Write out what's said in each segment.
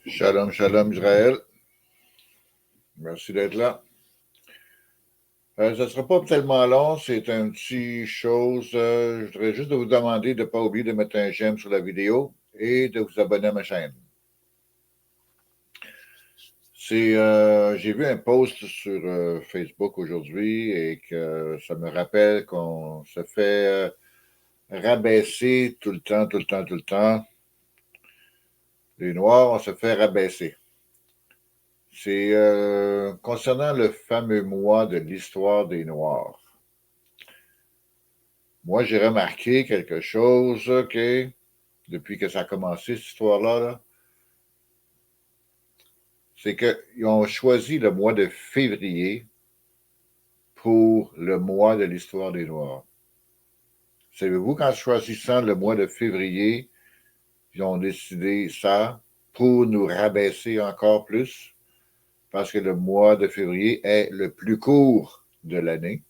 Shalom, shalom Israël. Merci d'être là. Ça ne sera pas tellement long, c'est une petite chose. Je voudrais juste vous demander de ne pas oublier de mettre un j'aime sur la vidéo et de vous abonner à ma chaîne. J'ai vu un post sur Facebook aujourd'hui et que ça me rappelle qu'on se fait rabaisser tout le temps. Les Noirs, on se fait rabaisser. C'est concernant le fameux mois de l'histoire des Noirs. Moi, j'ai remarqué quelque chose, depuis que ça a commencé, cette histoire-là, c'est qu'ils ont choisi le mois de février pour le mois de l'histoire des Noirs. Savez-vous qu'en choisissant le mois de février, ils ont décidé ça pour nous rabaisser encore plus? Parce que le mois de février est le plus court de l'année.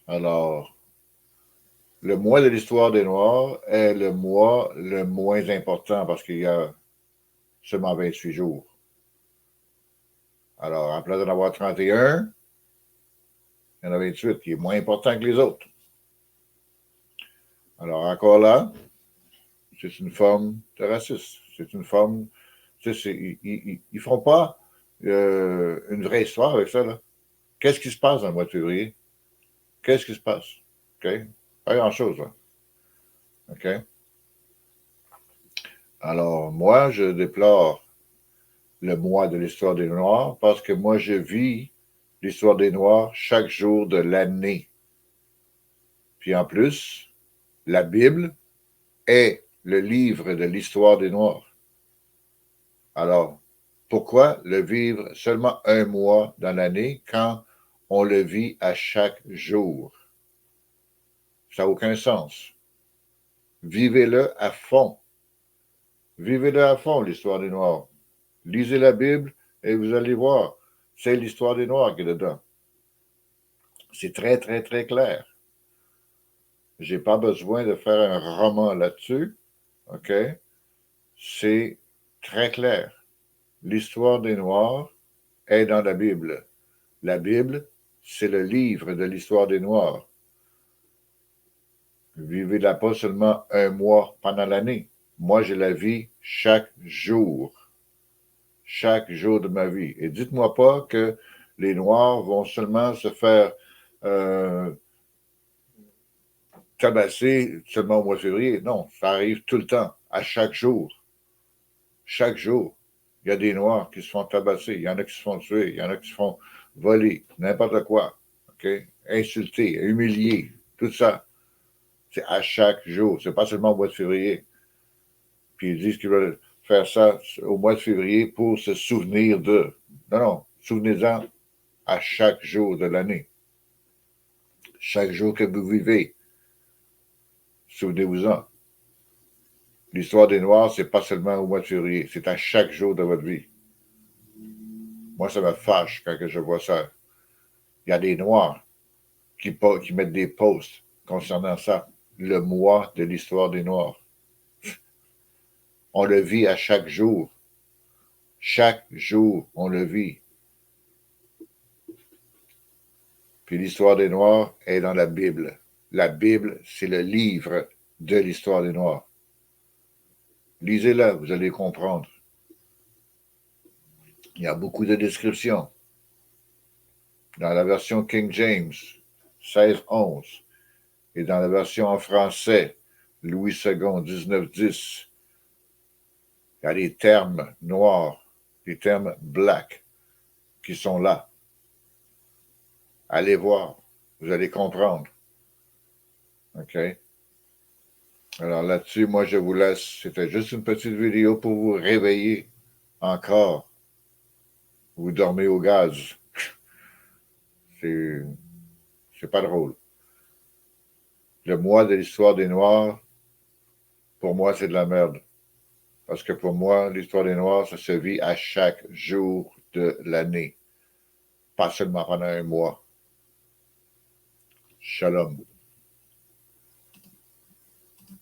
Alors, le mois de l'histoire des Noirs est le mois le moins important parce qu'il y a seulement 28 jours. Alors, en place d'en avoir 31, il y en a 28 qui est moins important que les autres. Alors, encore là, c'est une forme de racisme. C'est une forme... ils ne font pas une vraie histoire avec ça, là. Qu'est-ce qui se passe dans le mois de février? Qu'est-ce qui se passe? OK? Pas grand-chose, là. OK? Alors, moi, je déplore le mois de l'histoire des Noirs parce que moi, je vis l'histoire des Noirs chaque jour de l'année. Puis en plus, la Bible est le livre de l'histoire des Noirs. Alors, pourquoi le vivre seulement un mois dans l'année quand on le vit à chaque jour? Ça n'a aucun sens. Vivez-le à fond. Vivez-le à fond, l'histoire des Noirs. Lisez la Bible et vous allez voir, c'est l'histoire des Noirs qui est dedans. C'est très clair. J'ai pas besoin de faire un roman là-dessus, OK? C'est très clair. L'histoire des Noirs est dans la Bible. La Bible, c'est le livre de l'histoire des Noirs. Vivez-la pas seulement un mois pendant l'année. Moi, je la vis chaque jour. Chaque jour de ma vie. Et dites-moi pas que les Noirs vont seulement se faire tabasser seulement au mois de février. Non, ça arrive tout le temps, à chaque jour. Chaque jour, il y a des Noirs qui se font tabasser, il y en a qui se font tuer, il y en a qui se font voler, n'importe quoi, OK? Insulter, humilier, tout ça. C'est à chaque jour, c'est pas seulement au mois de février. Puis ils disent qu'ils veulent faire ça au mois de février pour se souvenir de. Non, souvenez-en à chaque jour de l'année. Chaque jour que vous vivez, souvenez-vous-en. L'histoire des Noirs, c'est pas seulement au mois de février, c'est à chaque jour de votre vie. Moi, ça me fâche quand je vois ça. Il y a des Noirs qui mettent des posts concernant ça. Le mois de l'histoire des Noirs. On le vit à chaque jour. Chaque jour, on le vit. Puis l'histoire des Noirs est dans la Bible. La Bible, c'est le livre de l'histoire des Noirs. Lisez-la, vous allez comprendre. Il y a beaucoup de descriptions. Dans la version King James, 1611, et dans la version en français, Louis II, 1910, il y a des termes noirs, des termes black qui sont là. Allez voir, vous allez comprendre. OK? Alors là-dessus, moi, je vous laisse. C'était juste une petite vidéo pour vous réveiller encore. Vous dormez au gaz. C'est pas drôle. Le mois de l'histoire des Noirs, pour moi, c'est de la merde. Parce que pour moi, l'histoire des Noirs, ça se vit à chaque jour de l'année. Pas seulement pendant un mois. Shalom.